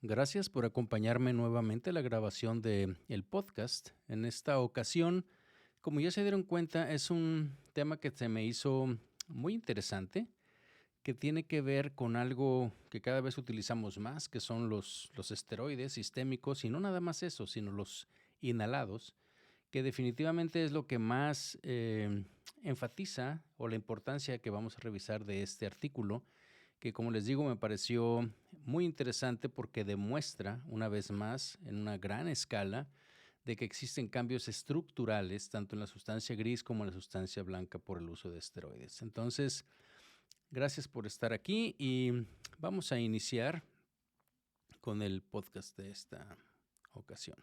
Gracias por acompañarme nuevamente a la grabación de el podcast. En esta ocasión, como ya se dieron cuenta, es un tema que se me hizo muy interesante, que tiene que ver con algo que cada vez utilizamos más, que son los esteroides sistémicos, y no nada más eso, sino los inhalados, que definitivamente es lo que más enfatiza o la importancia que vamos a revisar de este artículo que como les digo me pareció muy interesante porque demuestra una vez más en una gran escala de que existen cambios estructurales tanto en la sustancia gris como en la sustancia blanca por el uso de esteroides. Entonces, gracias por estar aquí y vamos a iniciar con el podcast de esta ocasión.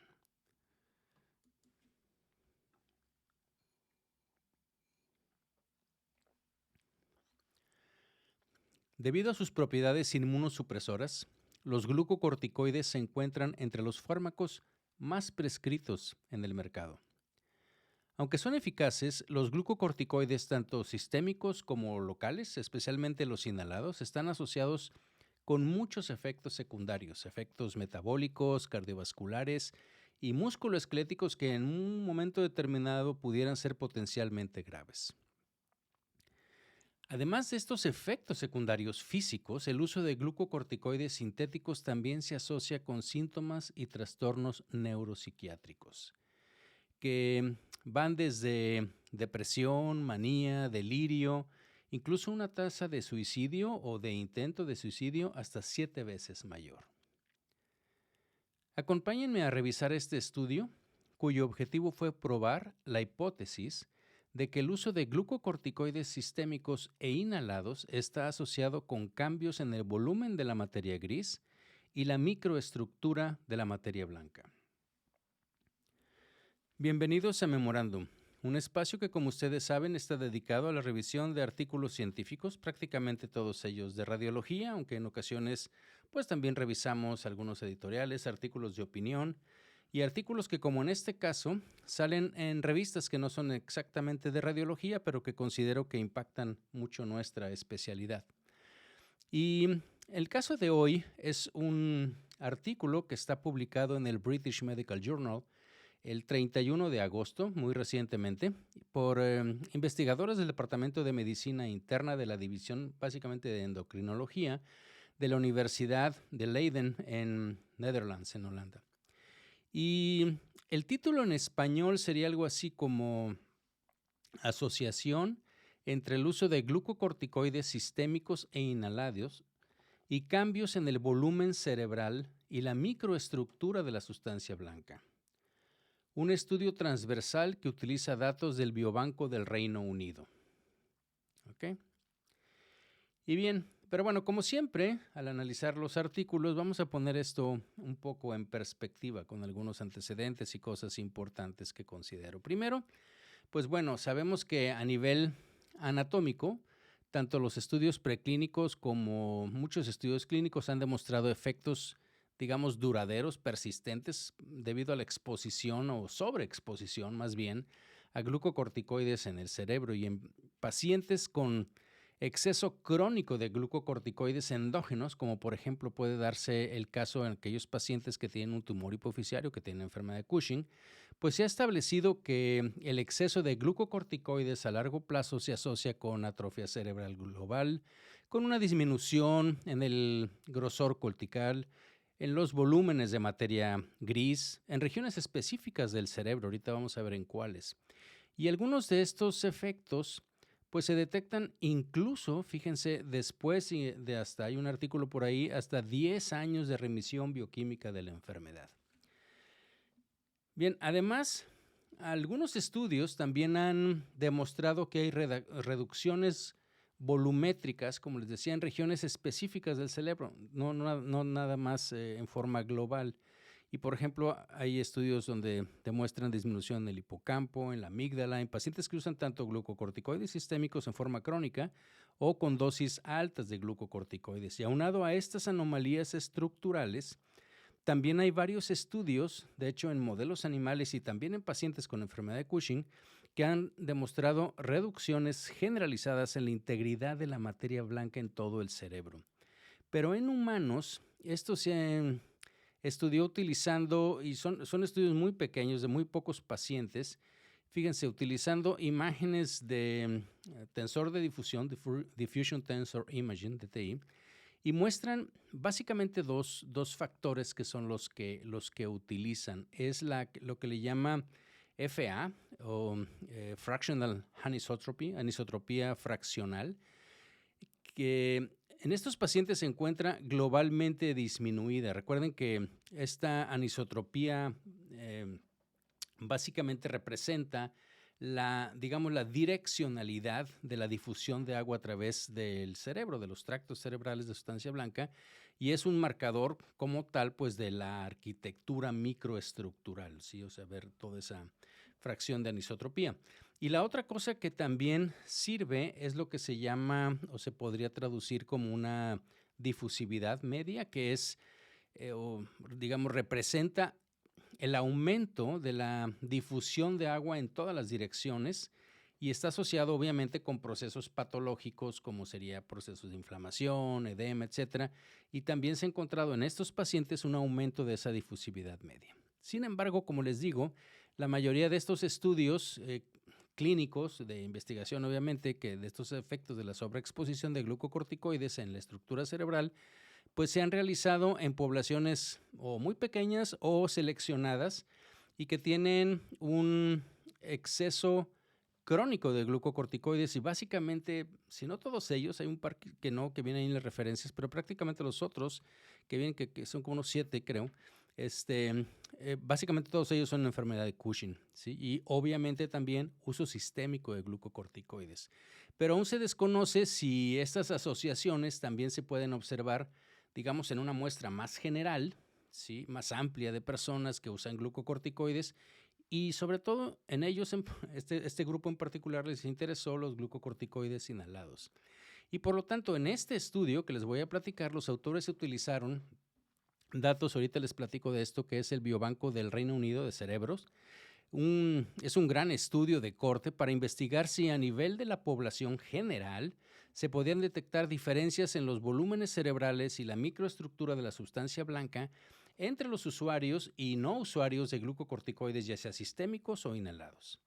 Debido a sus propiedades inmunosupresoras, los glucocorticoides se encuentran entre los fármacos más prescritos en el mercado. Aunque son eficaces, los glucocorticoides, tanto sistémicos como locales, especialmente los inhalados, están asociados con muchos efectos secundarios, efectos metabólicos, cardiovasculares y musculoesqueléticos que en un momento determinado pudieran ser potencialmente graves. Además de estos efectos secundarios físicos, el uso de glucocorticoides sintéticos también se asocia con síntomas y trastornos neuropsiquiátricos que van desde depresión, manía, delirio, incluso una tasa de suicidio o de intento de suicidio hasta 7 veces mayor. Acompáñenme a revisar este estudio, cuyo objetivo fue probar la hipótesis de que el uso de glucocorticoides sistémicos e inhalados está asociado con cambios en el volumen de la materia gris y la microestructura de la materia blanca. Bienvenidos a Memorándum, un espacio que, como ustedes saben, está dedicado a la revisión de artículos científicos, prácticamente todos ellos de radiología, aunque en ocasiones pues también revisamos algunos editoriales, artículos de opinión y artículos que, como en este caso, salen en revistas que no son exactamente de radiología, pero que considero que impactan mucho nuestra especialidad. Y el caso de hoy es un artículo que está publicado en el British Medical Journal el 31 de agosto, muy recientemente, por investigadores del Departamento de Medicina Interna de la División básicamente de Endocrinología de la Universidad de Leiden en Netherlands, en Holanda. Y el título en español sería algo así como Asociación entre el uso de glucocorticoides sistémicos e inhalados y cambios en el volumen cerebral y la microestructura de la sustancia blanca. Un estudio transversal que utiliza datos del Biobanco del Reino Unido. ¿Ok? Y bien, pero bueno, como siempre, al analizar los artículos, vamos a poner esto un poco en perspectiva con algunos antecedentes y cosas importantes que considero. Primero, pues bueno, sabemos que a nivel anatómico, tanto los estudios preclínicos como muchos estudios clínicos han demostrado efectos, digamos, duraderos, persistentes, debido a la exposición o sobreexposición, más bien, a glucocorticoides en el cerebro y en pacientes con exceso crónico de glucocorticoides endógenos, como por ejemplo puede darse el caso en aquellos pacientes que tienen un tumor hipoficiario, que tienen enfermedad de Cushing, pues se ha establecido que el exceso de glucocorticoides a largo plazo se asocia con atrofia cerebral global, con una disminución en el grosor cortical, en los volúmenes de materia gris, en regiones específicas del cerebro, ahorita vamos a ver en cuáles. Y algunos de estos efectos pues se detectan incluso, fíjense, después de hasta, hay un artículo por ahí, hasta 10 años de remisión bioquímica de la enfermedad. Bien, además, algunos estudios también han demostrado que hay reducciones volumétricas, como les decía, en regiones específicas del cerebro, no nada más en forma global. Y, por ejemplo, hay estudios donde demuestran disminución en el hipocampo, en la amígdala, en pacientes que usan tanto glucocorticoides sistémicos en forma crónica o con dosis altas de glucocorticoides. Y aunado a estas anomalías estructurales, también hay varios estudios, de hecho en modelos animales y también en pacientes con enfermedad de Cushing, que han demostrado reducciones generalizadas en la integridad de la materia blanca en todo el cerebro. Pero en humanos, esto se estudió utilizando, y son estudios muy pequeños, de muy pocos pacientes, fíjense, utilizando imágenes de tensor de difusión, Diffusion Tensor Imaging, DTI, y muestran básicamente dos factores que son los que utilizan. Es lo que le llama FA, o Fractional Anisotropy, anisotropía fraccional, que en estos pacientes se encuentra globalmente disminuida. Recuerden que esta anisotropía básicamente representa digamos, la direccionalidad de la difusión de agua a través del cerebro, de los tractos cerebrales de sustancia blanca, y es un marcador como tal, pues, de la arquitectura microestructural, ¿sí? O sea, ver toda esa fracción de anisotropía. Y la otra cosa que también sirve es lo que se llama, o se podría traducir como una difusividad media, que es, digamos, representa el aumento de la difusión de agua en todas las direcciones y está asociado obviamente con procesos patológicos como sería procesos de inflamación, edema, etcétera, y también se ha encontrado en estos pacientes un aumento de esa difusividad media. Sin embargo, como les digo, la mayoría de estos estudios clínicos de investigación, obviamente, que de estos efectos de la sobreexposición de glucocorticoides en la estructura cerebral, pues se han realizado en poblaciones o muy pequeñas o seleccionadas y que tienen un exceso crónico de glucocorticoides y básicamente, si no todos ellos, hay un par que no, que vienen ahí en las referencias, pero prácticamente los otros que vienen, que son como unos 7 creo, básicamente todos ellos son una enfermedad de Cushing, ¿sí? Y obviamente también uso sistémico de glucocorticoides. Pero aún se desconoce si estas asociaciones también se pueden observar, digamos, en una muestra más general, ¿sí? Más amplia de personas que usan glucocorticoides y sobre todo en ellos, este grupo en particular les interesó los glucocorticoides inhalados. Y por lo tanto, en este estudio que les voy a platicar, los autores utilizaron datos, ahorita les platico de esto, que es el Biobanco del Reino Unido de Cerebros. Es un gran estudio de corte para investigar si a nivel de la población general se podían detectar diferencias en los volúmenes cerebrales y la microestructura de la sustancia blanca entre los usuarios y no usuarios de glucocorticoides, ya sea sistémicos o inhalados.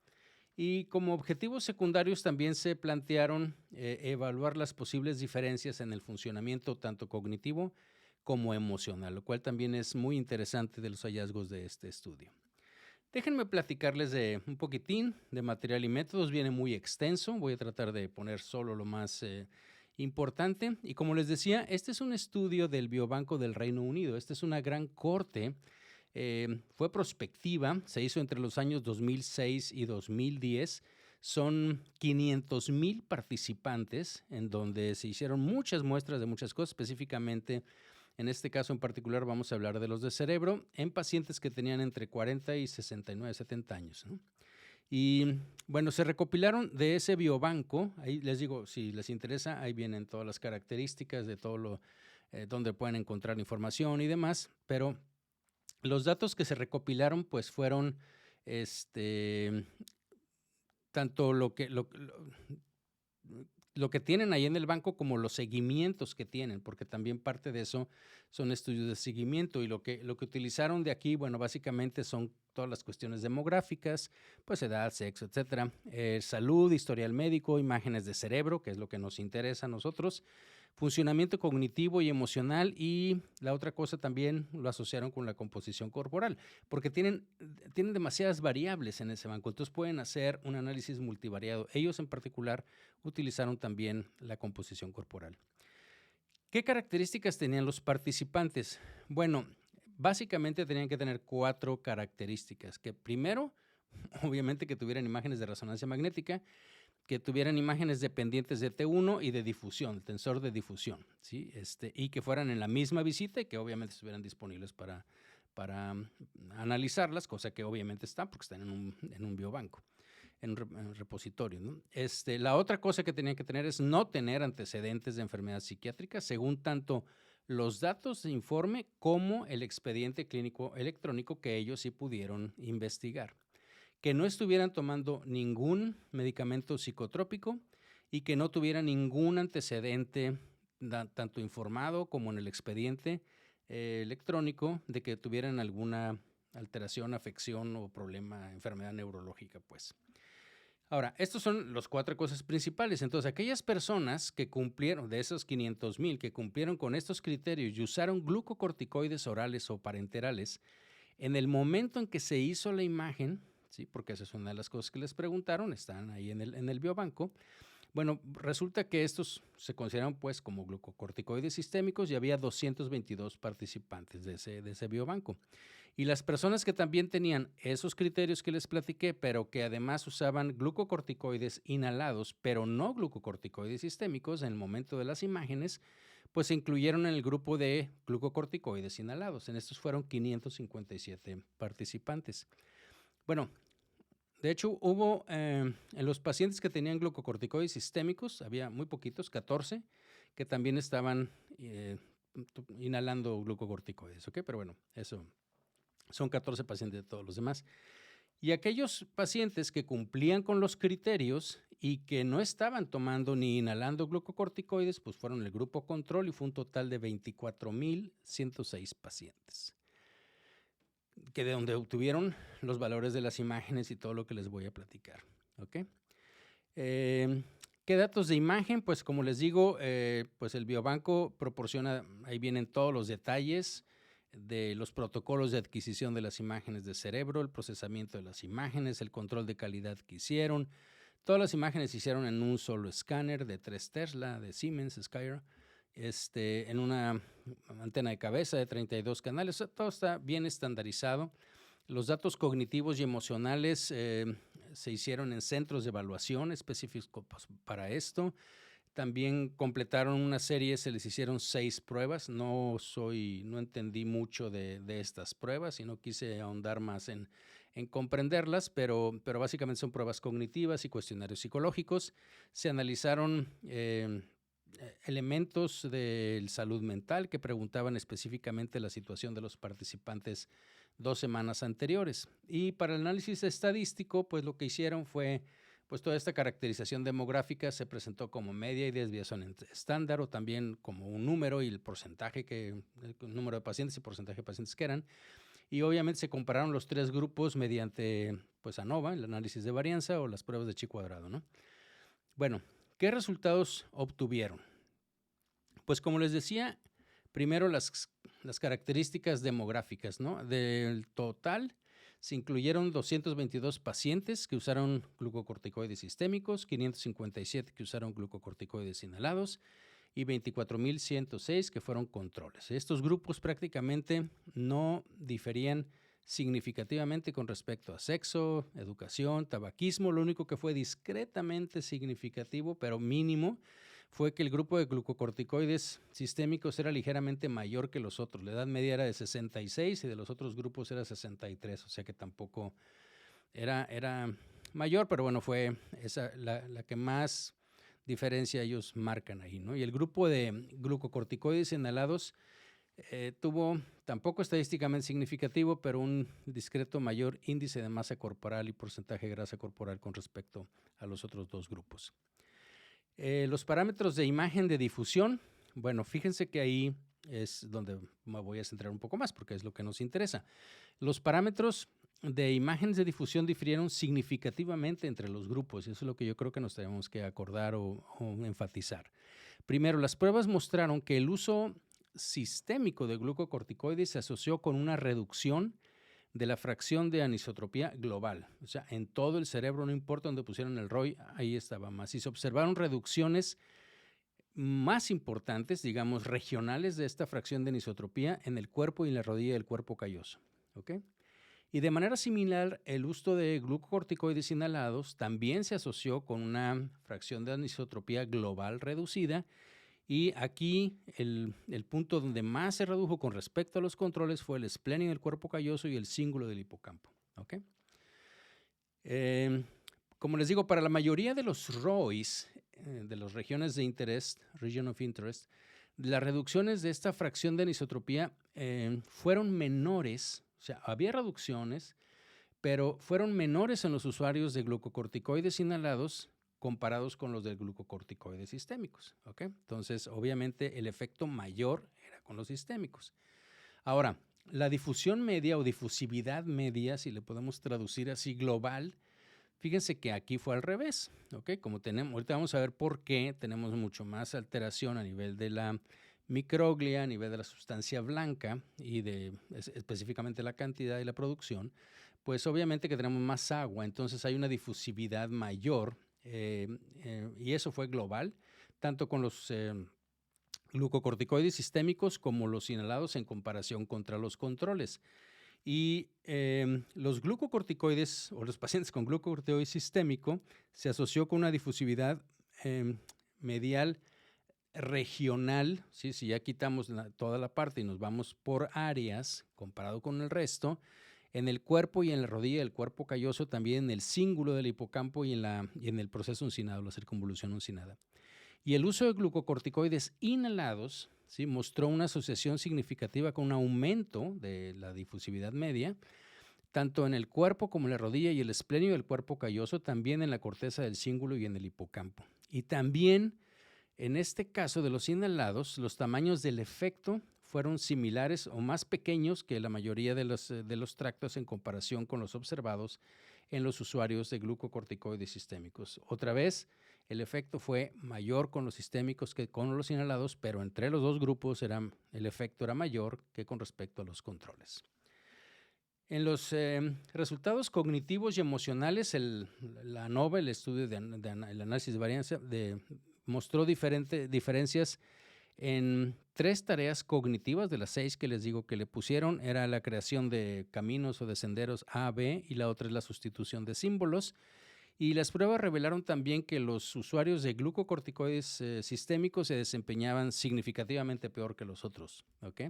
Y como objetivos secundarios también se plantearon evaluar las posibles diferencias en el funcionamiento tanto cognitivo como emocional, lo cual también es muy interesante de los hallazgos de este estudio. Déjenme platicarles de un poquitín de material y métodos, viene muy extenso, voy a tratar de poner solo lo más importante. Y como les decía, este es un estudio del Biobanco del Reino Unido, esta es una gran corte, fue prospectiva, se hizo entre los años 2006 y 2010, son 500,000 participantes en donde se hicieron muchas muestras de muchas cosas, específicamente en este caso en particular vamos a hablar de los de cerebro en pacientes que tenían entre 40 y 69, 70 años, ¿no? Y bueno, se recopilaron de ese biobanco, ahí les digo, si les interesa, ahí vienen todas las características de todo lo, donde pueden encontrar información y demás, pero los datos que se recopilaron pues fueron tanto lo que tienen ahí en el banco como los seguimientos que tienen, porque también parte de eso son estudios de seguimiento y lo que utilizaron de aquí, bueno, básicamente son todas las cuestiones demográficas, pues edad, sexo, etcétera, salud, historial médico, imágenes de cerebro, que es lo que nos interesa a nosotros, funcionamiento cognitivo y emocional y la otra cosa también lo asociaron con la composición corporal, porque tienen demasiadas variables en ese banco, entonces pueden hacer un análisis multivariado. Ellos en particular utilizaron también la composición corporal. ¿Qué características tenían los participantes? Bueno, básicamente tenían que tener 4 características, que primero, obviamente que tuvieran imágenes de resonancia magnética, que tuvieran imágenes dependientes de T1 y de difusión, el tensor de difusión, ¿sí? Y que fueran en la misma visita y que obviamente estuvieran disponibles para analizarlas, cosa que obviamente están porque están en un biobanco, en un repositorio, ¿no? La otra cosa que tenían que tener es no tener antecedentes de enfermedad psiquiátrica, según tanto los datos de informe como el expediente clínico electrónico que ellos sí pudieron investigar, que no estuvieran tomando ningún medicamento psicotrópico y que no tuvieran ningún antecedente tanto informado como en el expediente electrónico de que tuvieran alguna alteración, afección o problema, enfermedad neurológica, pues. Ahora, estos son las 4 cosas principales. Entonces, aquellas personas que cumplieron, de esos 500,000 que cumplieron con estos criterios y usaron glucocorticoides orales o parenterales, en el momento en que se hizo la imagen, ¿sí? Porque esa es una de las cosas que les preguntaron, están ahí en el biobanco. Bueno, resulta que estos se consideran pues como glucocorticoides sistémicos y había 222 participantes de ese biobanco. Y las personas que también tenían esos criterios que les platiqué, pero que además usaban glucocorticoides inhalados, pero no glucocorticoides sistémicos en el momento de las imágenes, pues se incluyeron en el grupo de glucocorticoides inhalados. En estos fueron 557 participantes. Bueno, de hecho, hubo en los pacientes que tenían glucocorticoides sistémicos, había muy poquitos, 14, que también estaban inhalando glucocorticoides, ¿ok? Pero bueno, eso son 14 pacientes de todos los demás. Y aquellos pacientes que cumplían con los criterios y que no estaban tomando ni inhalando glucocorticoides, pues fueron el grupo control y fue un total de 24,106 pacientes, que de donde obtuvieron los valores de las imágenes y todo lo que les voy a platicar. ¿Ok? ¿Qué datos de imagen? Pues como les digo, pues el biobanco proporciona, ahí vienen todos los detalles de los protocolos de adquisición de las imágenes de cerebro, el procesamiento de las imágenes, el control de calidad que hicieron. Todas las imágenes se hicieron en un solo escáner de 3 Tesla, de Siemens, Skyr, en una antena de cabeza de 32 canales. Todo está bien estandarizado. Los datos cognitivos y emocionales se hicieron en centros de evaluación específicos para esto. También completaron una serie, se les hicieron 6 pruebas. No entendí mucho de estas pruebas y no quise ahondar más en comprenderlas, pero básicamente son pruebas cognitivas y cuestionarios psicológicos. Se analizaron elementos de salud mental que preguntaban específicamente la situación de los participantes 2 semanas anteriores. Y para el análisis estadístico, pues lo que hicieron fue, pues toda esta caracterización demográfica se presentó como media y desviación estándar o también como un número y el número de pacientes y porcentaje de pacientes que eran. Y obviamente se compararon los 3 grupos mediante, pues ANOVA, el análisis de varianza o las pruebas de chi cuadrado, ¿no? Bueno, ¿qué resultados obtuvieron? Pues como les decía, primero las características demográficas, ¿no? Del total se incluyeron 222 pacientes que usaron glucocorticoides sistémicos, 557 que usaron glucocorticoides inhalados y 24,106 que fueron controles. Estos grupos prácticamente no diferían significativamente con respecto a sexo, educación, tabaquismo. Lo único que fue discretamente significativo, pero mínimo, fue que el grupo de glucocorticoides sistémicos era ligeramente mayor que los otros. La edad media era de 66 y de los otros grupos era 63, o sea que tampoco era mayor, pero bueno, fue esa la que más diferencia ellos marcan ahí, ¿no? Y el grupo de glucocorticoides inhalados tuvo tampoco estadísticamente significativo, pero un discreto mayor índice de masa corporal y porcentaje de grasa corporal con respecto a los otros 2 grupos. Los parámetros de imagen de difusión, bueno, fíjense que ahí es donde me voy a centrar un poco más porque es lo que nos interesa. Los parámetros de imágenes de difusión difirieron significativamente entre los grupos y eso es lo que yo creo que nos tenemos que acordar o enfatizar. Primero, las pruebas mostraron que el uso sistémico de glucocorticoides se asoció con una reducción de la fracción de anisotropía global. O sea, en todo el cerebro, no importa dónde pusieron el ROI, ahí estaba más. Y se observaron reducciones más importantes, digamos, regionales de esta fracción de anisotropía en el cuerpo y en la rodilla del cuerpo calloso. ¿Ok? Y de manera similar, el uso de glucocorticoides inhalados también se asoció con una fracción de anisotropía global reducida. Y aquí el punto donde más se redujo con respecto a los controles fue el esplenio del cuerpo calloso y el cíngulo del hipocampo. ¿Okay? Como les digo, para la mayoría de los ROIs, de las regiones de interés, Region of Interest, las reducciones de esta fracción de anisotropía fueron menores, o sea, había reducciones, pero fueron menores en los usuarios de glucocorticoides inhalados comparados con los de glucocorticoides sistémicos. ¿Okay? Entonces, obviamente, el efecto mayor era con los sistémicos. Ahora, la difusión media o difusividad media, si le podemos traducir así global, fíjense que aquí fue al revés, ¿ok? Como tenemos, ahorita vamos a ver por qué tenemos mucho más alteración a nivel de la microglia, a nivel de la sustancia blanca y específicamente la cantidad y la producción, pues obviamente que tenemos más agua, entonces hay una difusividad mayor y eso fue global, tanto con los glucocorticoides sistémicos como los inhalados en comparación contra los controles. Y los glucocorticoides o los pacientes con glucocorticoide sistémico se asoció con una difusividad medial regional, ¿sí? Si ya quitamos toda la parte y nos vamos por áreas comparado con el resto, en el cuerpo y en la rodilla del cuerpo calloso, también en el cíngulo del hipocampo y en el proceso uncinado, la circunvolución uncinada. Y el uso de glucocorticoides inhalados, ¿sí?, mostró una asociación significativa con un aumento de la difusividad media, tanto en el cuerpo como en la rodilla y el esplenio del cuerpo calloso, también en la corteza del cíngulo y en el hipocampo. Y también, en este caso de los inhalados, los tamaños del efecto fueron similares o más pequeños que la mayoría de los tractos en comparación con los observados en los usuarios de glucocorticoides sistémicos. Otra vez, el efecto fue mayor con los sistémicos que con los inhalados, pero entre los dos grupos el efecto era mayor que con respecto a los controles. En los resultados cognitivos y emocionales, la ANOVA, el estudio el análisis de varianza, mostró diferencias en 3 tareas cognitivas de las 6 que les digo que le pusieron. Era la creación de caminos o de senderos A, B, y la otra es la sustitución de símbolos. Y las pruebas revelaron también que los usuarios de glucocorticoides sistémicos se desempeñaban significativamente peor que los otros, ¿ok?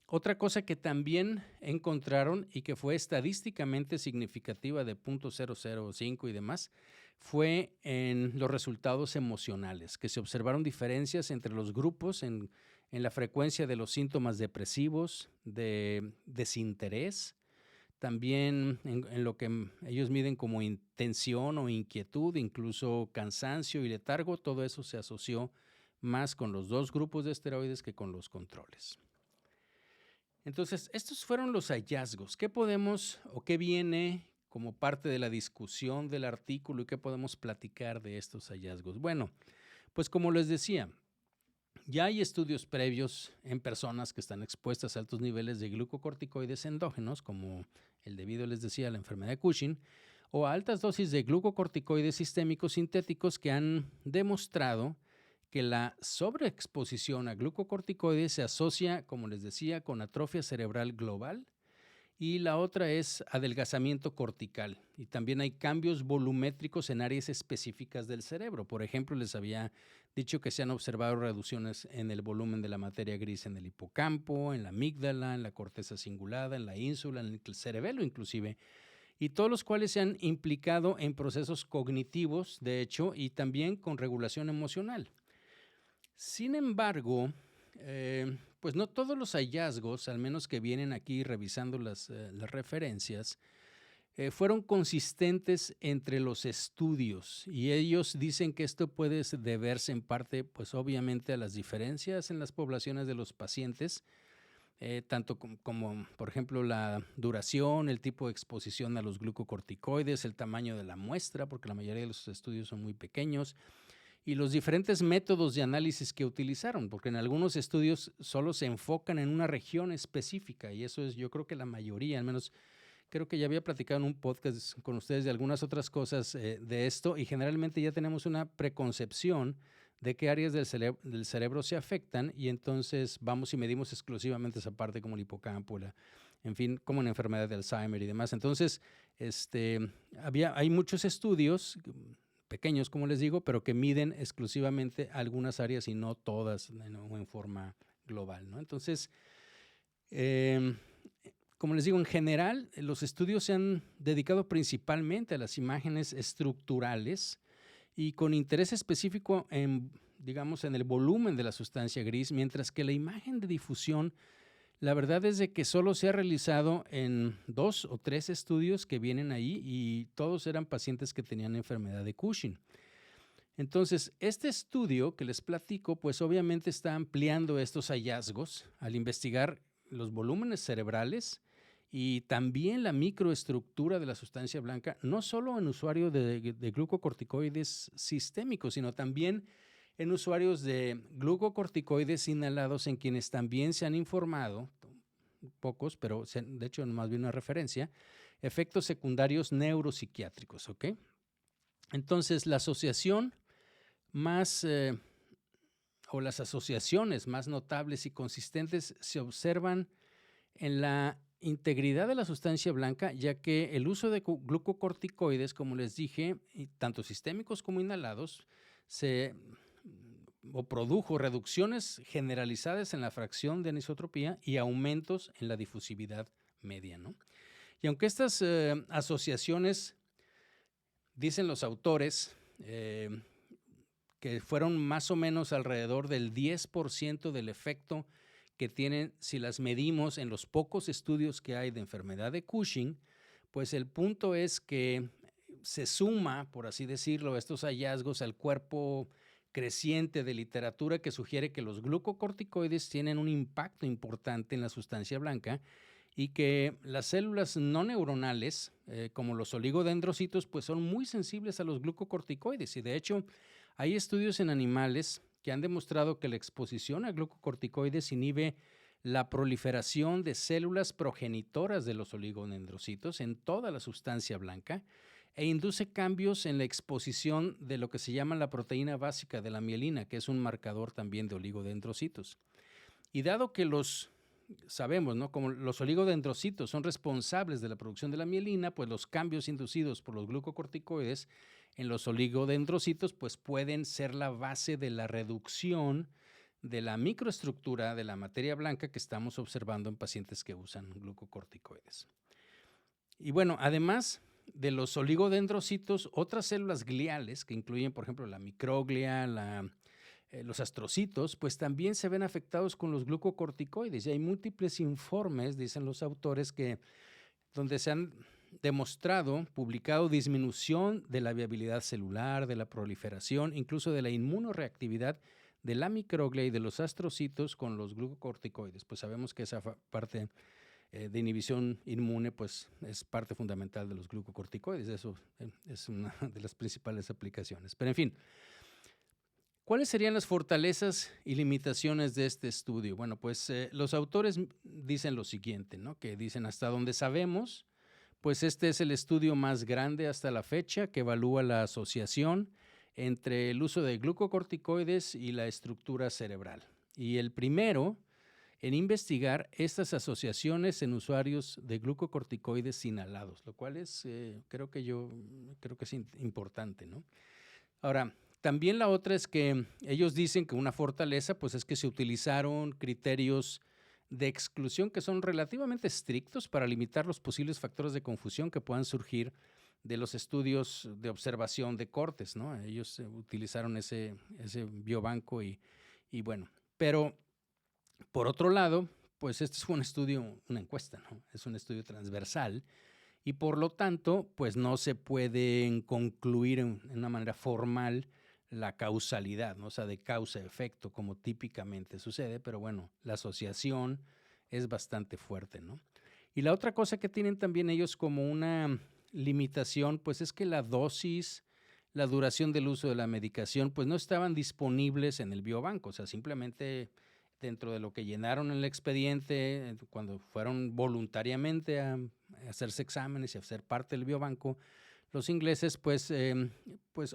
Otra cosa que también encontraron y que fue estadísticamente significativa de 0.005 y demás fue en los resultados emocionales, que se observaron diferencias entre los grupos en la frecuencia de los síntomas depresivos, de desinterés, también en lo que ellos miden como tensión o inquietud, incluso cansancio y letargo. Todo eso se asoció más con los 2 grupos de esteroides que con los controles. Entonces, estos fueron los hallazgos. ¿Qué podemos o qué viene como parte de la discusión del artículo y qué podemos platicar de estos hallazgos? Bueno, pues como les decía, ya hay estudios previos en personas que están expuestas a altos niveles de glucocorticoides endógenos, como el debido, les decía, a la enfermedad de Cushing, o a altas dosis de glucocorticoides sistémicos sintéticos que han demostrado que la sobreexposición a glucocorticoides se asocia, como les decía, con atrofia cerebral global, y la otra es adelgazamiento cortical. Y también hay cambios volumétricos en áreas específicas del cerebro. Por ejemplo, les había dicho que se han observado reducciones en el volumen de la materia gris en el hipocampo, en la amígdala, en la corteza cingulada, en la ínsula, en el cerebelo inclusive, y todos los cuales se han implicado en procesos cognitivos, de hecho, y también con regulación emocional. Sin embargo, pues no todos los hallazgos, al menos que vienen aquí revisando las referencias, fueron consistentes entre los estudios, y ellos dicen que esto puede deberse en parte, pues obviamente, a las diferencias en las poblaciones de los pacientes, tanto como, por ejemplo, la duración, el tipo de exposición a los glucocorticoides, el tamaño de la muestra, porque la mayoría de los estudios son muy pequeños, y los diferentes métodos de análisis que utilizaron, porque en algunos estudios solo se enfocan en una región específica, y eso es, yo creo que la mayoría, al menos creo que ya había platicado en un podcast con ustedes de algunas otras cosas de esto, y generalmente ya tenemos una preconcepción de qué áreas del cerebro se afectan, y entonces vamos y medimos exclusivamente esa parte, como el hipocampo, en fin, como una enfermedad de Alzheimer y demás. Entonces, hay muchos estudios pequeños, como les digo, pero que miden exclusivamente algunas áreas y no todas, ¿no?, en forma global, ¿no? Entonces, como les digo, en general, los estudios se han dedicado principalmente a las imágenes estructurales y con interés específico digamos, en el volumen de la sustancia gris, mientras que la imagen de difusión, la verdad es de que solo se ha realizado en 2 o 3 estudios que vienen ahí, y todos eran pacientes que tenían enfermedad de Cushing. Entonces, este estudio que les platico, pues obviamente está ampliando estos hallazgos al investigar los volúmenes cerebrales y también la microestructura de la sustancia blanca, no solo en usuarios de glucocorticoides sistémicos, sino también en usuarios de glucocorticoides inhalados, en quienes también se han informado, pocos, pero de hecho más bien una referencia, efectos secundarios neuropsiquiátricos, ¿ok? Entonces, la asociación más, o las asociaciones más notables y consistentes se observan en la integridad de la sustancia blanca, ya que el uso de glucocorticoides, como les dije, tanto sistémicos como inhalados, produjo reducciones generalizadas en la fracción de anisotropía y aumentos en la difusividad media, ¿no? Y aunque estas asociaciones, dicen los autores, que fueron más o menos alrededor del 10% del efecto que tienen si las medimos en los pocos estudios que hay de enfermedad de Cushing, pues el punto es que se suma, por así decirlo, estos hallazgos al cuerpo creciente de literatura que sugiere que los glucocorticoides tienen un impacto importante en la sustancia blanca y que las células no neuronales, como los oligodendrocitos, pues son muy sensibles a los glucocorticoides, y de hecho hay estudios en animales que han demostrado que la exposición a glucocorticoides inhibe la proliferación de células progenitoras de los oligodendrocitos en toda la sustancia blanca e induce cambios en la exposición de lo que se llama la proteína básica de la mielina, que es un marcador también de oligodendrocitos. Y dado que sabemos, ¿no?, como los oligodendrocitos son responsables de la producción de la mielina, pues los cambios inducidos por los glucocorticoides en los oligodendrocitos pues pueden ser la base de la reducción de la microestructura de la materia blanca que estamos observando en pacientes que usan glucocorticoides. Y bueno, además de los oligodendrocitos, otras células gliales que incluyen, por ejemplo, la microglia, los astrocitos, pues también se ven afectados con los glucocorticoides. Y hay múltiples informes, dicen los autores, donde se han demostrado, publicado, disminución de la viabilidad celular, de la proliferación, incluso de la inmunoreactividad de la microglia y de los astrocitos con los glucocorticoides. Pues sabemos que esa parte de inhibición inmune pues es parte fundamental de los glucocorticoides. Eso es una de las principales aplicaciones. Pero en fin, ¿cuáles serían las fortalezas y limitaciones de este estudio? Bueno, pues los autores dicen lo siguiente, ¿no? Que dicen, hasta donde sabemos, pues este es el estudio más grande hasta la fecha que evalúa la asociación entre el uso de glucocorticoides y la estructura cerebral. Y el primero en investigar estas asociaciones en usuarios de glucocorticoides inhalados, lo cual es, creo que es importante, ¿no? Ahora, también la otra es que ellos dicen que una fortaleza pues es que se utilizaron criterios de exclusión que son relativamente estrictos para limitar los posibles factores de confusión que puedan surgir de los estudios de observación de cortes, ¿no? Ellos utilizaron ese biobanco y bueno, pero por otro lado, pues este fue un estudio, una encuesta, ¿no? Es un estudio transversal y por lo tanto, pues no se puede concluir en una manera formal la causalidad, ¿no? O sea, de causa-efecto, como típicamente sucede, pero bueno, la asociación es bastante fuerte, ¿no? Y la otra cosa que tienen también ellos como una limitación, pues es que la dosis, la duración del uso de la medicación, pues no estaban disponibles en el biobanco, o sea, simplemente dentro de lo que llenaron en el expediente, cuando fueron voluntariamente a hacerse exámenes y a ser parte del biobanco, los ingleses, pues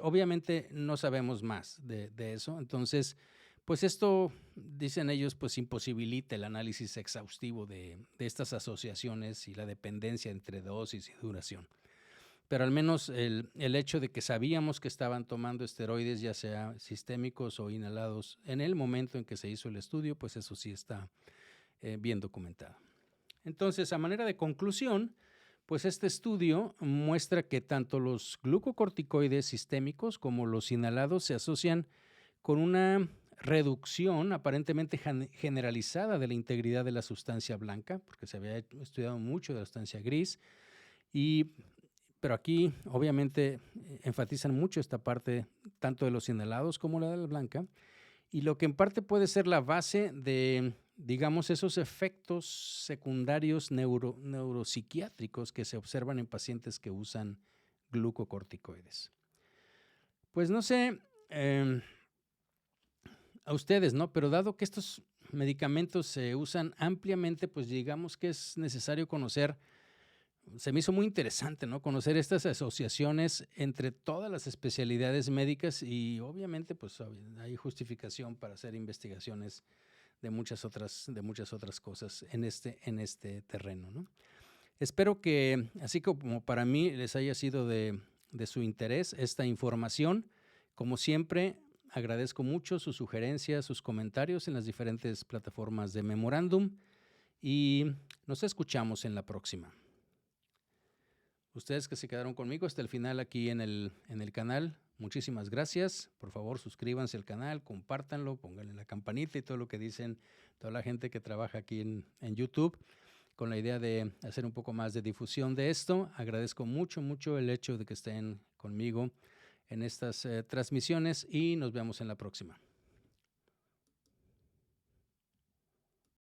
obviamente no sabemos más de eso. Entonces, pues esto, dicen ellos, pues imposibilita el análisis exhaustivo de estas asociaciones y la dependencia entre dosis y duración. Pero al menos el hecho de que sabíamos que estaban tomando esteroides, ya sea sistémicos o inhalados, en el momento en que se hizo el estudio, pues eso sí está bien documentado. Entonces, a manera de conclusión, pues este estudio muestra que tanto los glucocorticoides sistémicos como los inhalados se asocian con una reducción aparentemente generalizada de la integridad de la sustancia blanca, porque se había estudiado mucho de la sustancia gris, pero aquí obviamente enfatizan mucho esta parte tanto de los inhalados como la de la blanca, y lo que en parte puede ser la base de digamos, esos efectos secundarios neuropsiquiátricos que se observan en pacientes que usan glucocorticoides. Pues no sé a ustedes, ¿no? Pero dado que estos medicamentos se usan ampliamente, pues digamos que es necesario conocer. Se me hizo muy interesante, ¿no? Conocer estas asociaciones entre todas las especialidades médicas y obviamente pues hay justificación para hacer investigaciones de muchas otras cosas en este terreno, ¿no? Espero que, así como para mí, les haya sido de su interés esta información. Como siempre, agradezco mucho sus sugerencias, sus comentarios en las diferentes plataformas de Memorándum y nos escuchamos en la próxima. Ustedes que se quedaron conmigo hasta el final aquí en el canal, muchísimas gracias. Por favor, suscríbanse al canal, compártanlo, pónganle la campanita y todo lo que dicen toda la gente que trabaja aquí en YouTube, con la idea de hacer un poco más de difusión de esto. Agradezco mucho el hecho de que estén conmigo en estas transmisiones y nos vemos en la próxima.